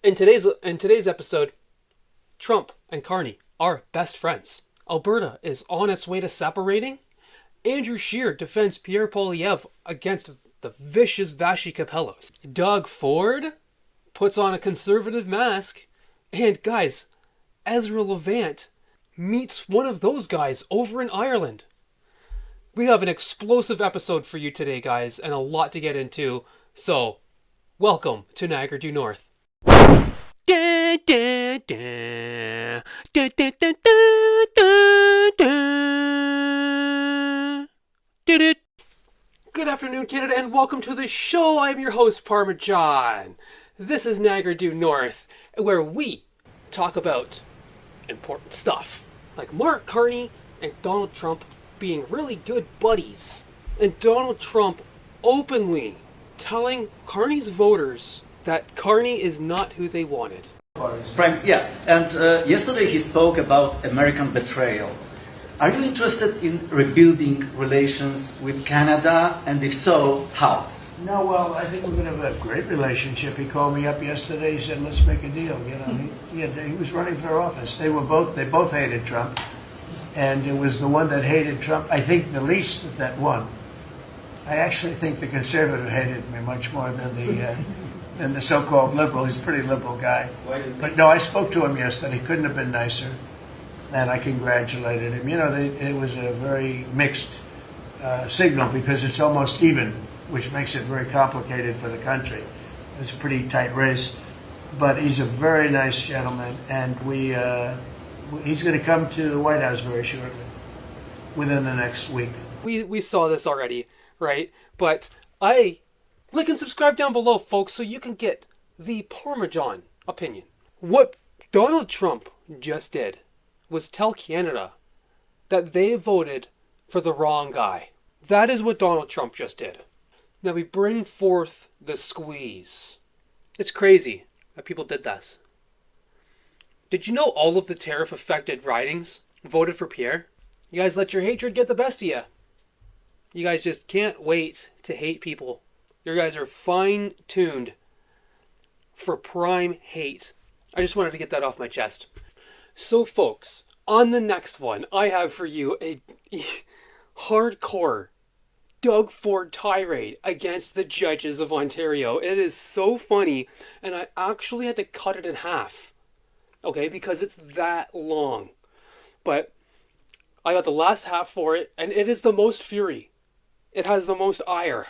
In today's episode, Trump and Carney are best friends. Alberta is on its way to separating. Andrew Scheer defends Pierre Poilievre against the vicious Vashi Capellos. Doug Ford puts on a conservative mask. And guys, Ezra Levant meets one of those guys over in Ireland. We have an explosive episode for you today, guys, and a lot to get into. So, welcome to Niagara Due North. Good afternoon, Canada, and welcome to the show. I'm your host, Parmesan. This is Niagara Due North, where we talk about important stuff, like Mark Carney and Donald Trump being really good buddies, and Donald Trump openly telling Carney's voters that Carney is not who they wanted. And yesterday he spoke about American betrayal. Are you interested in rebuilding relations with Canada, and if so, how? No, well, I think we're going to have a great relationship. He called me up yesterday. He said, "Let's make a deal." You know, he was running for office. They both hated Trump, and it was the one that hated Trump, I think, the least that won. I actually think the conservative hated me much more than the so-called liberal. He's a pretty liberal guy. But no, I spoke to him yesterday. He couldn't have been nicer, and I congratulated him. You know, it was a very mixed signal because it's almost even, which makes it very complicated for the country. It's a pretty tight race, but he's a very nice gentleman, and he's going to come to the White House very shortly, within the next week. We saw this already, right? But like and subscribe down below, folks, so you can get the Parmesan opinion. What Donald Trump just did was tell Canada that they voted for the wrong guy. That is what Donald Trump just did. Now we bring forth the squeeze. It's crazy that people did this. Did you know all of the tariff-affected ridings voted for Pierre? You guys let your hatred get the best of you. You guys just can't wait to hate people. You guys are fine-tuned for prime hate. I just wanted to get that off my chest. So folks, on the next one, I have for you a hardcore Doug Ford tirade against the judges of Ontario. It is so funny, and I actually had to cut it in half. Okay, because it's that long. But I got the last half for it, and it is the most fury. It has the most ire.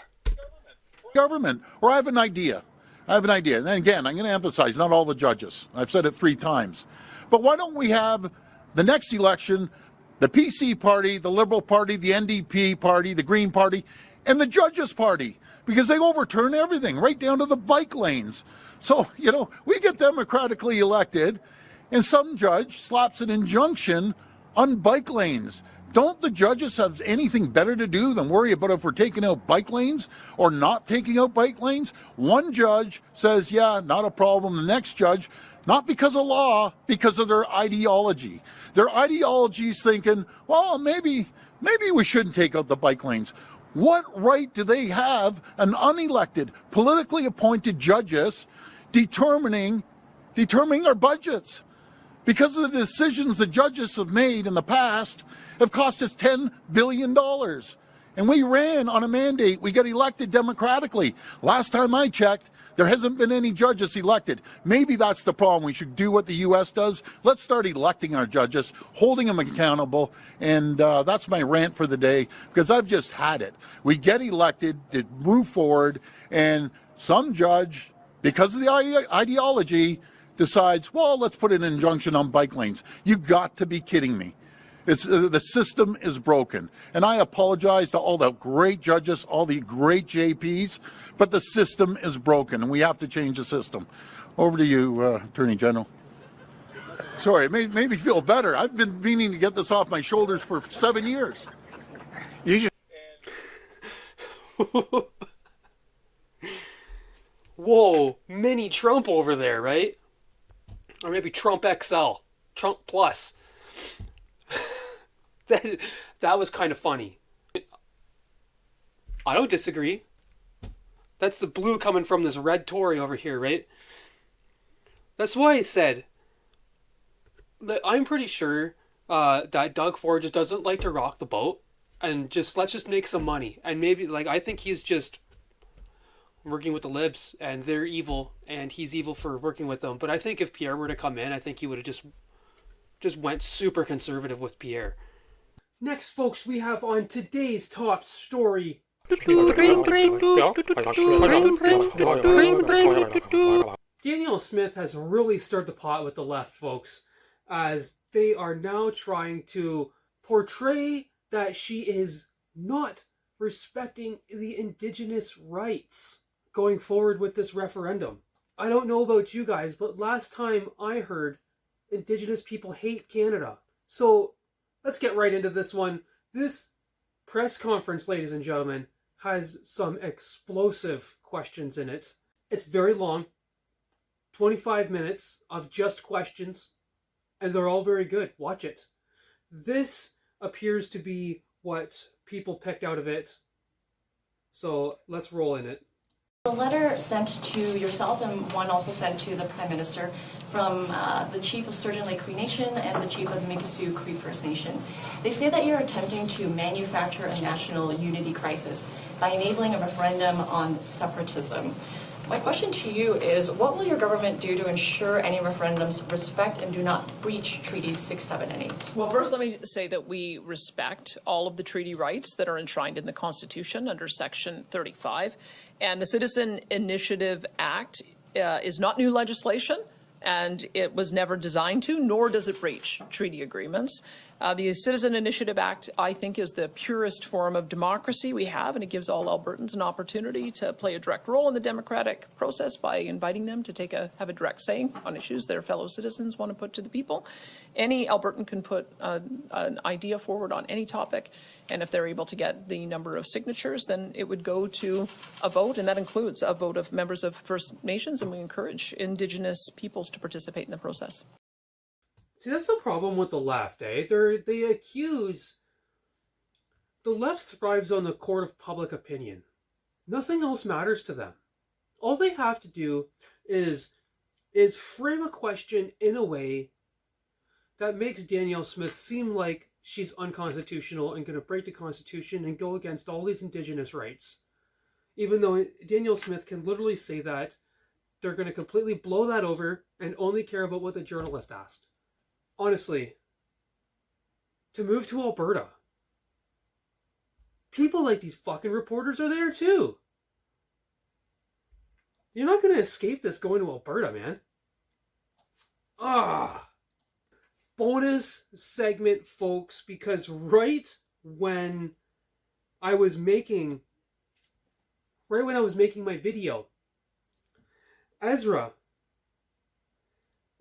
Government, or I have an idea. And then again, I'm going to emphasize, not all the judges. I've said it 3 times. But why don't we have the next election, the PC party, the Liberal Party, the NDP party, the Green Party, and the Judges Party, because they overturn everything, right down to the bike lanes. So, we get democratically elected, and some judge slaps an injunction on bike lanes. Don't the judges have anything better to do than worry about if we're taking out bike lanes or not taking out bike lanes? One judge says, yeah, not a problem. The next judge, not because of law, because of their ideology. Their ideology is thinking, well, maybe we shouldn't take out the bike lanes. What right do they have, an unelected, politically appointed judges, determining our budgets? Because of the decisions the judges have made in the past have cost us $10 billion. And we ran on a mandate. We got elected democratically. Last time I checked, there hasn't been any judges elected. Maybe that's the problem. We should do what the U.S. does. Let's start electing our judges, holding them accountable. And that's my rant for the day, because I've just had it. We get elected to move forward, and some judge, because of the ideology, decides, well, let's put an injunction on bike lanes. You got to be kidding me. The system is broken. And I apologize to all the great judges, all the great JPs, but the system is broken, and we have to change the system. Over to you, Attorney General. Sorry, it made me feel better. I've been meaning to get this off my shoulders for 7 years. You should. Whoa, mini Trump over there, right? Or maybe Trump XL, Trump Plus. That was kind of funny. I don't disagree. That's the blue coming from this red Tory over here, right? That's why I said that I'm pretty sure that Doug Ford just doesn't like to rock the boat, and let's just make some money. And maybe, like, I think he's just working with the libs, and they're evil, and he's evil for working with them. But I think if Pierre were to come in, I think he would have just went super conservative with Pierre. Next, folks, we have on today's top story. Danielle Smith has really stirred the pot with the left, folks, as they are now trying to portray that she is not respecting the Indigenous rights going forward with this referendum. I don't know about you guys, but last time I heard, Indigenous people hate Canada. So let's get right into this one. This press conference, ladies and gentlemen, has some explosive questions in it. It's very long, 25 minutes of just questions, and they're all very good. Watch it. This appears to be what people picked out of it. So let's roll in it. A letter sent to yourself and one also sent to the Prime Minister from the Chief of Sturgeon Lake Cree Nation and the Chief of the Mikisew Cree First Nation. They say that you're attempting to manufacture a national unity crisis by enabling a referendum on separatism. My question to you is, what will your government do to ensure any referendums respect and do not breach Treaties 6, 7, and 8? Well, first, let me say that we respect all of the treaty rights that are enshrined in the Constitution under Section 35. And the Citizen Initiative Act is not new legislation, and it was never designed to, nor does it breach treaty agreements. The Citizen Initiative Act, I think, is the purest form of democracy we have, and it gives all Albertans an opportunity to play a direct role in the democratic process by inviting them to have a direct say on issues their fellow citizens want to put to the people. Any Albertan can put an idea forward on any topic, and if they're able to get the number of signatures, then it would go to a vote, and that includes a vote of members of First Nations, and we encourage Indigenous peoples to participate in the process. See, that's the problem with the left, eh? They accuse... The left thrives on the court of public opinion. Nothing else matters to them. All they have to do is frame a question in a way that makes Danielle Smith seem like she's unconstitutional and going to break the Constitution and go against all these Indigenous rights. Even though Danielle Smith can literally say that, they're going to completely blow that over and only care about what the journalist asked. Honestly, to move to Alberta, people like these fucking reporters are there too. You're not going to escape this going to Alberta, man. Bonus segment, folks, because right when I was making my video, Ezra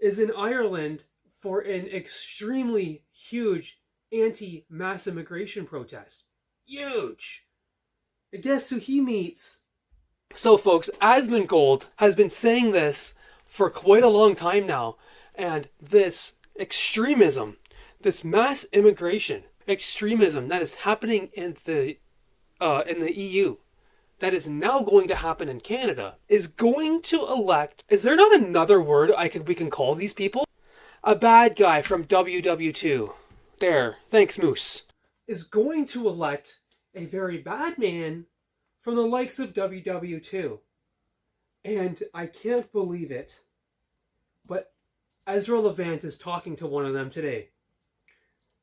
is in Ireland for an extremely huge anti-mass immigration protest. Huge! And guess who he meets? So folks, Asmongold has been saying this for quite a long time now, and this extremism, this mass immigration extremism that is happening in the EU, that is now going to happen in Canada, is going to elect... Is there not another word we can call these people? A bad guy from WW2. There. Thanks, Moose. Is going to elect a very bad man from the likes of WW2. And I can't believe it, but Ezra Levant is talking to one of them today.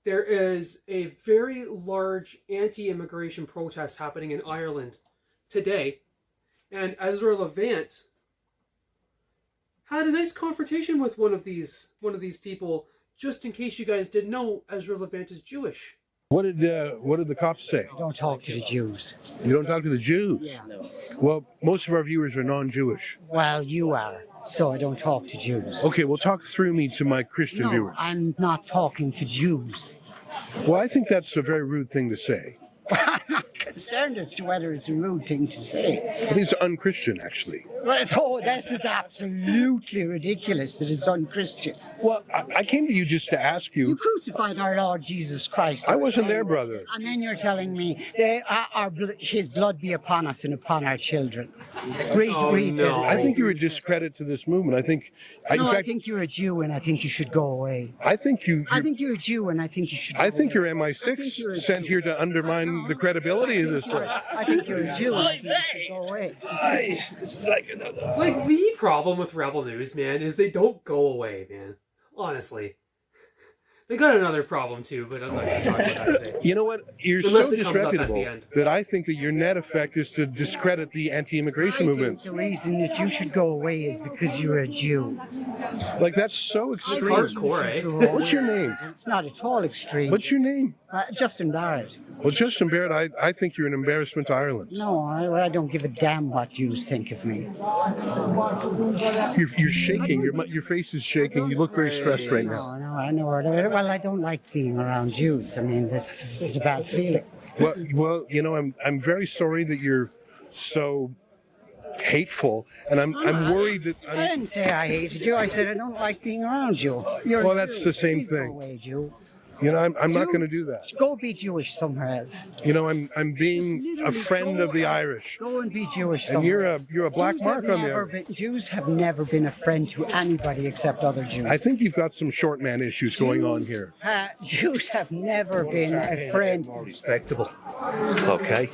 There is a very large anti-immigration protest happening in Ireland today, and Ezra Levant had a nice confrontation with one of these people. Just in case you guys didn't know, Ezra Levant is Jewish. What did the cops say? Don't talk to the Jews. You don't talk to the Jews? Yeah. No. Well, most of our viewers are non-Jewish. Well, you are, so I don't talk to Jews. Okay, well, talk through me to my Christian No, viewers. I'm not talking to Jews. Well, I think that's a very rude thing to say. concerned as to whether it's a rude thing to say. I think it's unchristian, actually. Well, oh, this is absolutely ridiculous that it's unchristian. Well, I came to you just to ask You you. crucified our Lord Jesus Christ. I wasn't there, brother. And then you're telling me his blood be upon us and upon our children. Read no. I think you're a discredit to this movement. I think, in I fact, think you're a Jew and I think you should go away. I think you. I think you're a Jew and I think you should go I think away. you're MI6 sent here to undermine the credibility of this place. I think you're a Jew and I think you should go away. Like, the problem with Rebel News, man, is they don't go away, man. Honestly. They got another problem, too, but I'm not going to talk about that today. You know what? You're Unless so it comes up at the disreputable end. that I think that your net effect is to discredit the anti-immigration movement. The reason that you should go away is because you're a Jew. Like, that's so It's extreme. hardcore, eh? What's your name? It's not at all extreme. What's your name? Justin Barrett. Well, Justin Barrett, I think you're an embarrassment to Ireland. No, I don't give a damn what Jews think of me. You're shaking. Your face is shaking. You look very stressed right now. No, I know. Well, I don't like being around Jews. I mean, this is a bad feeling. Well, you know, I'm very sorry that you're so hateful, and I'm worried that. I didn't say I hated you. I said I don't like being around you. You're Well, a that's Jew. the same Please go thing. away, Jew. You know, I'm not going to do that. Go be Jewish somewhere else. You know, I'm being a friend of the Irish, Go and be Jewish and somewhere. you're a black Jews mark have on never there. Jews have never been a friend to anybody except other Jews. I think you've got some short man issues going on here. Jews have never been a friend. More respectable. Okay?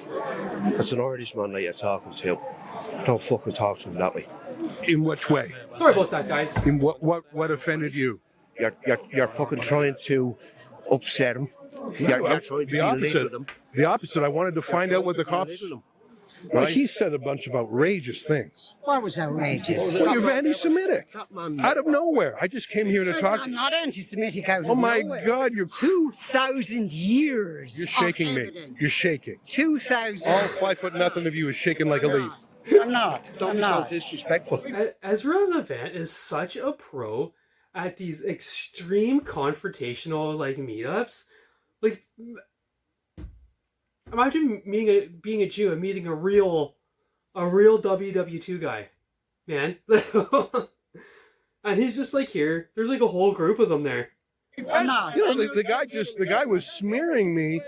That's an Irishman that you're talking to. Don't fucking talk to him that way. In which way? Sorry about that, guys. In what offended you? You're fucking trying to upset him. You're trying to The belittle opposite. him. The opposite. I wanted to find out what the cops. Well, he said a bunch of outrageous things. What was outrageous? Well, you're anti-Semitic. Out of nowhere. I just came here to talk. I'm not anti-Semitic out of Oh my nowhere. God, you're 2,000 years. You're shaking of me. evidence. You're shaking. 2,000. All 5'0" of you is shaking like a leaf. I'm not. Don't I'm be so not. disrespectful. Ezra Levant is such a pro at these extreme confrontational, like, meetups. Like, imagine being a Jew and meeting a real WW2 guy, man. And he's just like here. There's like a whole group of them there. I'm not. You know, the guy was smearing me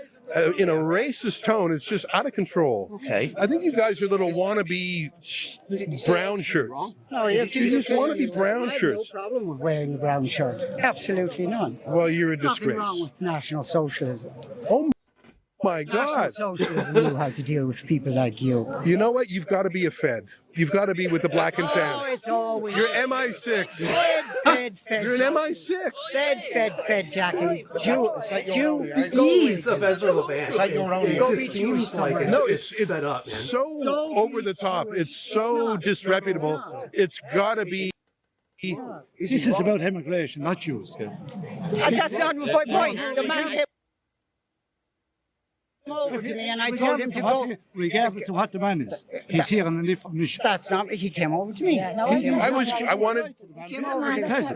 in a racist tone. It's just out of control. Okay. I think you guys are little wannabe brown shirts. No, You just want to be brown I have shirts. no problem with wearing a brown shirt. Absolutely none. Well, you're a Nothing wrong disgrace. with National Socialism. Oh my God. National Socialism knew how to deal with people like you. You know what? You've got to be a Fed. You've got to be with the black and Oh, tan. it's always You're MI6. Fed. You're an MI6. Fed, Jackie. Jew, The go ease with of him. Ezra Levant. It Go just be seems Jewish like somewhere. No, it's it's set up, man. so over the top. It's so disreputable. It's got to be. This is about immigration, not Jews. And that's not my point. The man came over to me and I told him to go. Regardless of what the man is, he's here on a different mission. That's not. He came over to me.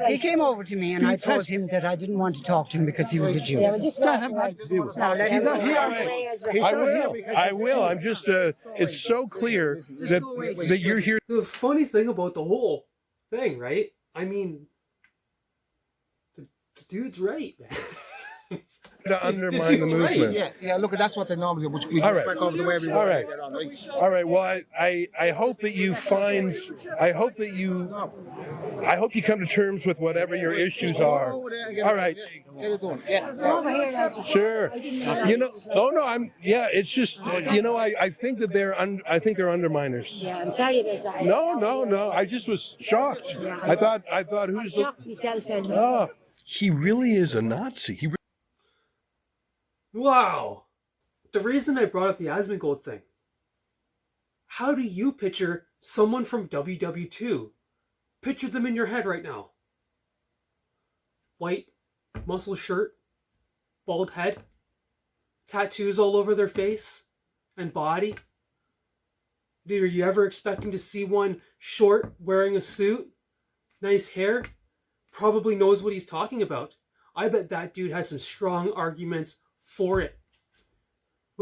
He came over to me and I told him that I didn't want to talk to him because he was a Jew. That have nothing to do with it. Now let him I will. I'm just. It's so clear that you're here. The funny thing about the whole thing, right? I mean, the dude's right, man. To undermine the movement. Yeah, look, that's what they normally do. We All right. back over the way we All right. All right. Well, I hope that you find. I hope you come to terms with whatever your issues are. All right. Get it done. Yeah. Sure. You know. Oh no. It's just. You know. I think that they're. I think they're underminers. Yeah, I'm sorry about that. No. I just was shocked. I thought. Who's the? Shocked myself as well. Oh, he really is a Nazi. Wow. The reason I brought up the Asmongold thing. How do you picture someone from WW2? Picture them in your head right now. White, muscle shirt, bald head, tattoos all over their face and body. Dude, are you ever expecting to see one short, wearing a suit, nice hair? Probably knows what he's talking about. I bet that dude has some strong arguments for it.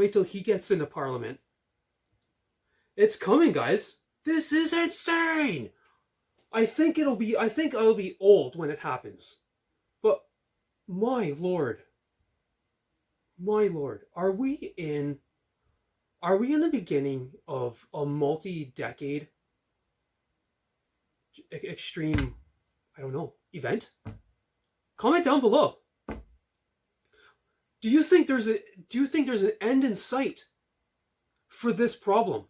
Wait till he gets into Parliament. It's coming, guys. This is insane. I think I'll be old when it happens. But my lord, are we in the beginning of a multi-decade extreme, I don't know, event? Comment down below. Do you think there's an end in sight for this problem?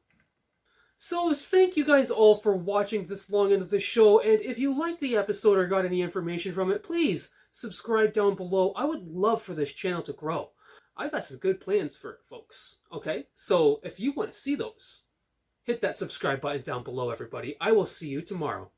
So thank you guys all for watching this long into the show, and if you liked the episode or got any information from it, please subscribe down below. I would love for this channel to grow. I've got some good plans for it, folks. Okay? So if you want to see those, hit that subscribe button down below, everybody. I will see you tomorrow.